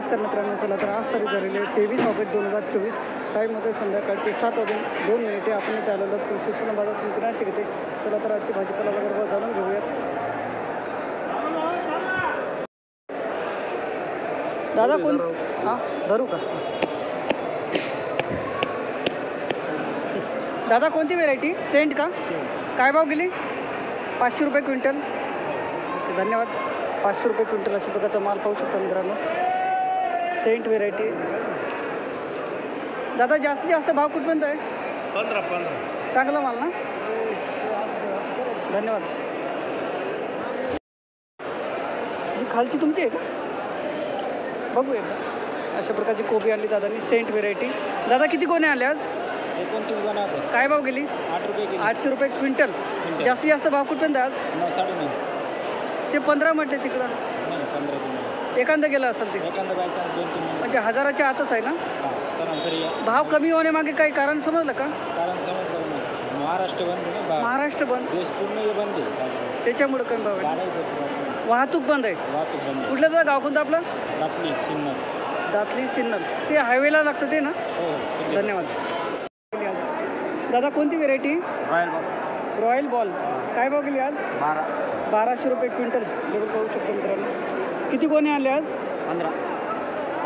नमस्कार मित्रांनो, चला तर आज तारीख झालेली आहे 23 ऑगस्ट 2024. टाईम होते संध्याकाळचे 7:02 आपण इथे आलेलो कृषी उत्पन्न बाजार समिती नाशिक येते. चला तर आजची भाजीपाला वगैरे जाणून घेऊयात. दादा कोण हां धरू का दादा, कोणती व्हेरायटी? सेंट का? काय भाव गेली? 500 रुपये क्विंटल. ओके, धन्यवाद. 500 रुपये क्विंटल अशा प्रकारचा माल पाहू शकता मित्रांनो, सेंट व्हेरायटी. दादा जास्तीत जास्त भाव कुठपर्यंत आहे? 15. चांगला माल ना, धन्यवाद. ही खालची तुमची आहे का? बघू एकदा. अशा प्रकारची कोबी आणली दादांनी, सेंट व्हेरायटी. दादा किती गोणे आले आज? 29 गोण्या. काय भाव गेली? 8 रुपये किलो. 800 रुपये क्विंटल. जास्तीत जास्त भाव कुठपर्यंत आज? 9.5. ते 15 म्हटले तिकडं. नाही 15. एखादं गेलं असेल ते, एखादा बाय चान्स 2-3. म्हणजे हजाराच्या आतच आहे ना. सरासरी भाव कमी होण्यामागे काही कारण समजलं का? कारण समजलं नाही. महाराष्ट्र बंद ना, महाराष्ट्र बंद, देश पूर्ण हे बंद आहे. त्याच्यामुळे कमी भाव आहे. गाड्याचं वाहतूक बंद आहे. वाहतूक बंद. कुठलं दादा गाव कोणतं आपलं? दातली सिन्नर. दातली सिन्नर. ते हायवेला लागतं ते ना. हो. धन्यवाद. दादा कोणती व्हेरायटी? Royal ball. काय भाव गेली आज? 1200 रुपये क्विंटल. लेवल पाहू शकतो मित्रांनो. किती गोणे आले आज? 15.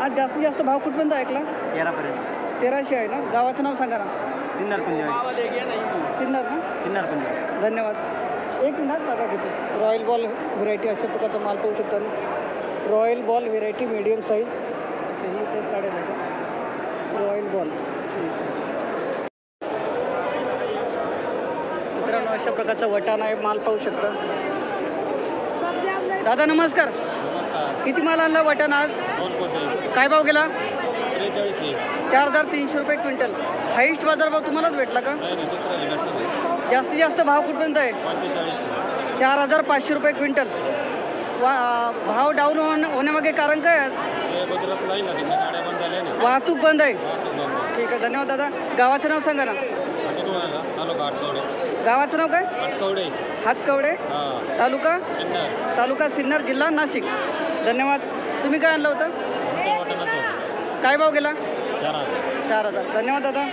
आज जास्तीत जास्त भाव कुठपर्यंत ऐकला? 13पर्यंत. 1300 आहे ना. गावाचं नाव सांगा ना. सिन्नर पंजाबी. सिन्नर ना, सिन्नर पंजाबी. धन्यवाद. एक मिनिट दादा घेतो. रॉयल बॉल व्हेरायटी अशा प्रकारचा माल पाहू शकता. Royal ball variety medium size. अच्छा, ही ते काढेल का? Royal ball. मित्रांनो अशा प्रकारचा वटाणा आहे, माल पाहू शकता. दादा नमस्कार. किती माल आणला वटाणा आज? काय भाव गेला? 4300 रुपये क्विंटल. हाईस्ट बाजार भाव तुम्हालाच भेटला का? जास्तीत जास्त भाव कुठपर्यंत आहे? 4500 रुपये क्विंटल. भाव डाऊन होण्यामागे कारण काय आज? वाहतूक बंद आहे. ठीक आहे, धन्यवाद दादा. गावाचं नाव सांगा ना. गावाचं नाव काय? हातकवडे. तालुका सिन्नर, जिल्हा नाशिक. धन्यवाद. तुम्ही काय आणलं होतं? काय भाव गेला? 4000. धन्यवाद दादा.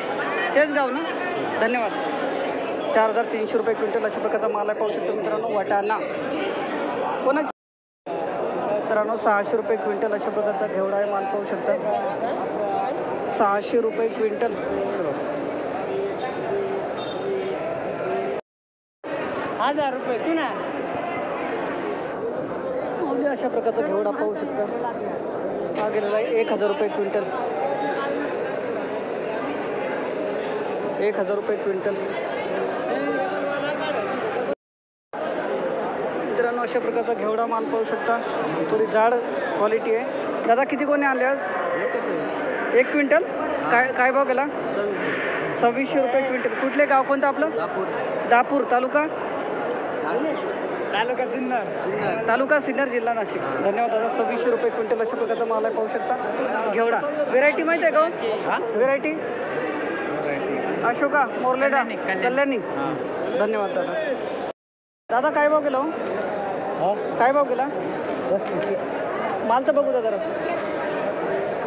तेच गाव ना, धन्यवाद. 4300 रुपये क्विंटल अशा प्रकारचा माल आहे, पाहू शकतो मित्रांनो. वटाणा कोणाची? मित्रांनो 600 रुपये क्विंटल अशा प्रकारचा घेवडा आहे, माल पाहू शकता. 600 रुपये क्विंटल. 1000 रुपये तू ना. अशा प्रकारचा घेवडा पाहू शकता. हा गेलेला आहे 1000 रुपये क्विंटल. 1000 रुपये क्विंटल. मित्रांनो अशा प्रकारचा घेवडा माल पाहू शकता. थोडी जाड क्वालिटी आहे. दादा किती कोणी आले आज? 1 क्विंटल. काय भाव गेला? 2600 रुपये क्विंटल. कुठले गाव कोणतं आपलं? दापूर. तालुका सिन्नर, जिल्हा नाशिक. धन्यवाद दादा. 2600 रुपये क्विंटल अशा प्रकारचा माल आहे, पाहू शकता. घेवडा व्हेरायटी माहिती आहे का? व्हेरायटी अशोका, मोरलेडा, कल्याणी. धन्यवाद दादा. दादा काय भाव गेला? काय भाव गेला? माल तर बघू दादा जरासं.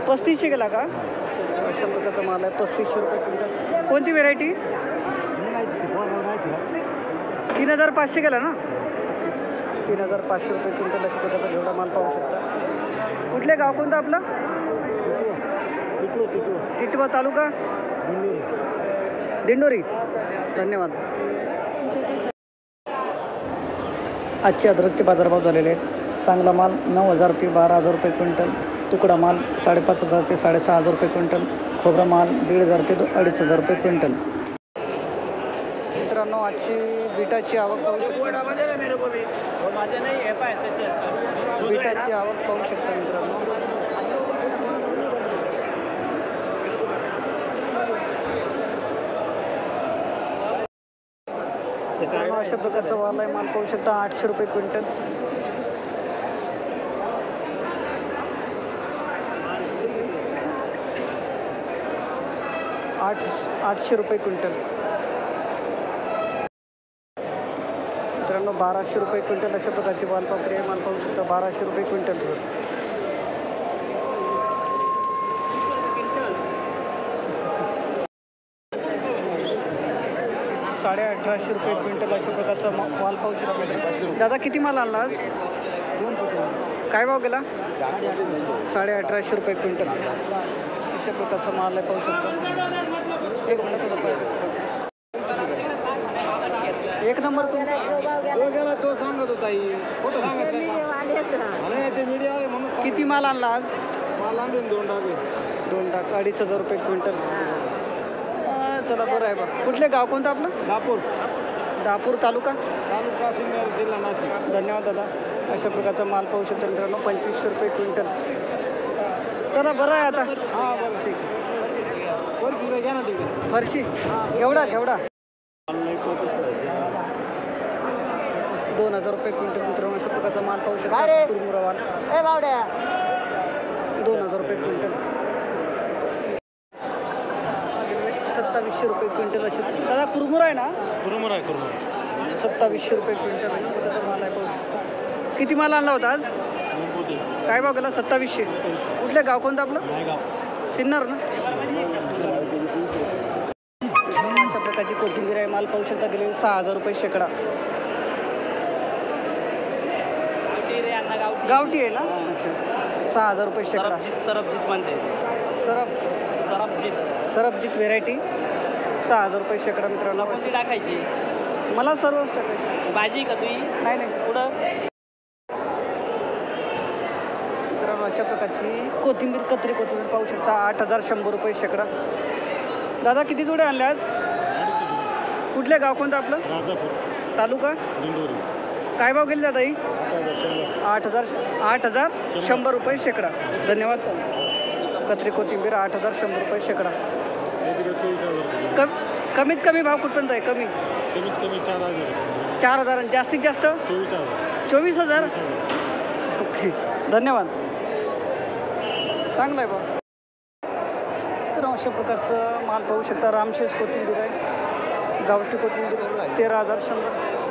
3500 गेला का? अशा प्रकारचा माल आहे, 3500 रुपये क्विंटल. कोणती व्हेरायटी? 3500 गेला ना. 3500 रुपये क्विंटल अशा प्रकारचा घेवडा माल पाहू शकता. कुठले गाव कोणतं आपलं? टिटवा. तालुका दिंडोरी. धन्यवाद. आजचे अद्रकचे बाजारभाव झालेले आहेत. चांगला माल 9000 ते 12000 रुपये क्विंटल. तुकडा माल 5500 ते 6500 रुपये क्विंटल. खोबरा माल 1500 ते 2500 रुपये क्विंटल. मित्रांनो आजची बीटाची आवक पाहू शकता. बीटाची आवक पाहू शकता मित्रांनो. अशा प्रकारचा माल आहे, माल पाहू शकता. 800 रुपये क्विंटल. 800 रुपये क्विंटल. मित्रांनो 1200 रुपये क्विंटल अशा प्रकारची वालपापडी आहे, माल पाहू शकता. 1200 रुपये क्विंटल. 1850 रुपये क्विंटल अशा प्रकारचा माल पाहू शकता मित्रांनो. दादा किती माल आणला आज? काय भाव गेला? 1850 रुपये क्विंटल अशा प्रकारचा माल आहे पाहू शकता. एक मिनिट एक नंबर तुमचा तो सांगत होता फोटो सांगत किती माल आणला आज? मला 2 टाक 2500 रुपये क्विंटल. चला बरं आहे बा. कुठले गाव कोणतं आपलं? दापूर तालुका सिन्नर जिल्हा नाशिक. धन्यवाद दादा. अशा प्रकारचा माल पाहू शकता मित्रांनो 2500 रुपये क्विंटल. चला बरं आहे आता. हां बरं ठीक आहे. घ्या ना तिकडे फरशी केवढा 2000 रुपये क्विंटल मित्रांनो अशा प्रकारचा माल पाहू शकता. कुरमुरा माल 2000 रुपये क्विंटल. 2700 रुपये क्विंटल अशा. दादा कुरमुरा आहे ना? कुरमुरा आहे 2700 रुपये क्विंटल अशा प्रकारचा माल आहे पाहू शकता. किती माल आणला होता आज? काय भाव गेला? 2700. कुठलं गाव कोणतं आपलं? सिन्नर ना. अशा प्रकारची कोथिंबीर आहे. माल पाहू शकता गेले 6000 रुपये शेकडा. गावठी आहे ना? अच्छा 6000 रुपये शेकडा. सरबजीत म्हणते सरबजीत व्हेरायटी 6000 रुपये शेकडा मित्रांनो. कोणती टाकायची? मला सर्वच टाकायची. भाजी का तुझी? नाही पुढं मित्रांनो अशा प्रकारची कोथिंबीर कत्री कोथिंबीर पाहू शकता 8100 रुपये शेकडा. दादा किती जोडे आणले आज? कुठले गाव कोणतं आपलं? तालुका काय भाव गेले दादा ही? 8100 रुपये शेकडा. धन्यवाद. कत्री कोथिंबीर 8100 रुपये शेकडा. कमीत कमी भाव कुठपर्यंत आहे? कमीत कमी 4000. जास्तीत जास्त 24000. ओके धन्यवाद. चांगलं आहे बा. तर अशा प्रकारचं माल पाहू शकता. रामशेष कोथिंबीर आहे. गावठी कोथिंबीर 13100.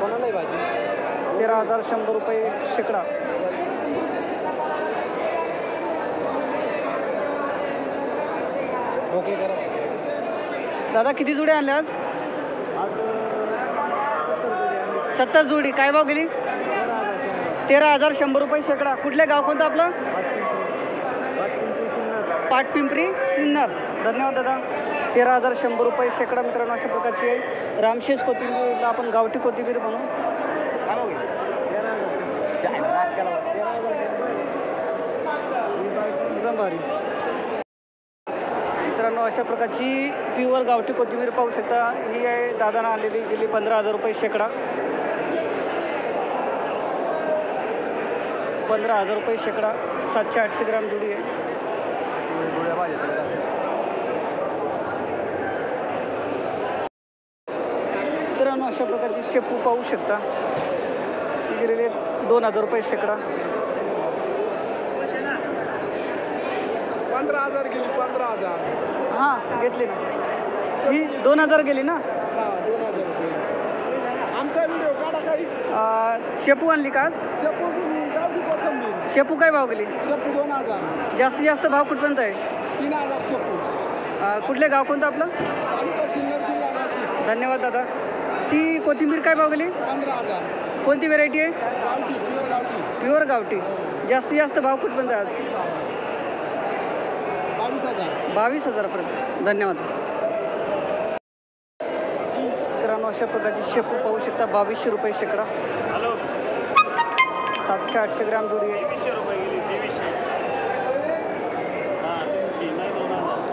कोणाला आहे भाजी? 13100 रुपये शेकडा. ओके करा. दादा किती जोडी आणले आज? 70 जोडी. काय भाव गेली? 13100 रुपये शेकडा. कुठले गाव कोणतं आपलं? पाटपिंपरी सिन्नर. धन्यवाद दादा. 13100 रुपये शेकडा मित्रांनो अशा प्रकारची आहे. रामशेष कोथिंबीरला आपण गावठी कोथिंबीर म्हणू. एकदम भारी मित्रांनो अशा प्रकारची प्युअर गावठी कोथिंबीर पाहू शकता. ही आहे दादाना आलेली गेली 15000 रुपये शेकडा. 15000 रुपये शेकडा. 700-800 ग्राम जुडी आहे. मित्रांनो अशा प्रकारची शेपू पाहू शकता. गेलेले 2000 रुपये शेकडा. 15,000 गेली. 15,000. हां घेतली ना. ही 2000 गेली ना. आमचा व्हिडिओ काढा काही. शेपू आणली का आज? शेपू काय भाव गेली? शेपू 2000. जास्तीत जास्त भाव कुठपर्यंत आहे? 3000 शेपू. कुठले गाव कोणतं आपलं? धन्यवाद दादा. ती कोथिंबीर काय भाव गेली? 15,000. कोणती व्हेरायटी आहे? प्युअर गावठी. जास्तीत जास्त भाव कुठपर्यंत आहे आज? 22,000 पर्यंत. धन्यवाद. मित्रांनो अशा प्रकारची शेपू पाहू शकता 2200 रुपये शेकडा. 700-800 ग्राम जोडी आहे.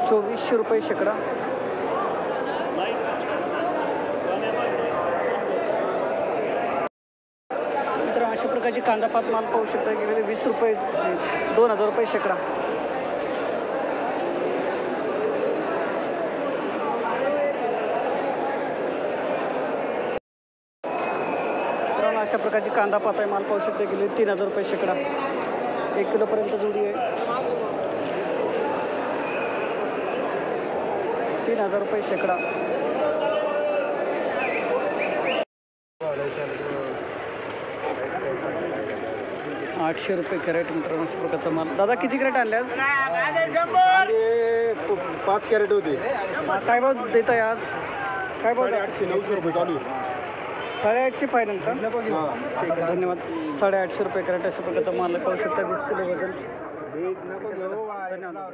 2400 रुपये शेकडा. मित्रांनो अशा प्रकारची कांदापात माल पाहू शकता गेलेले 20 रुपये 2000 रुपये शेकडा. अशा प्रकारची कांदा पात आहे. माल पाहू शकता गेले 3000 रुपये शेकडा. 1 किलोपर्यंत जोडी आहे. 3000 रुपये शेकडा. 800 रुपये कॅरेट मित्रांनो अशा प्रकारचा माल. दादा किती कॅरेट आणले आज? 5 कॅरेट होते. काय भाव देत आहे आज? काय बोलता 800-900 रुपये चालू आहे. 850 फायनल का नको घेऊ. ठीक आहे धन्यवाद 850 रुपये कॅरेट अशा प्रकारचा माल पाहू शकता 20 किलो वजन नको घेऊ. धन्यवाद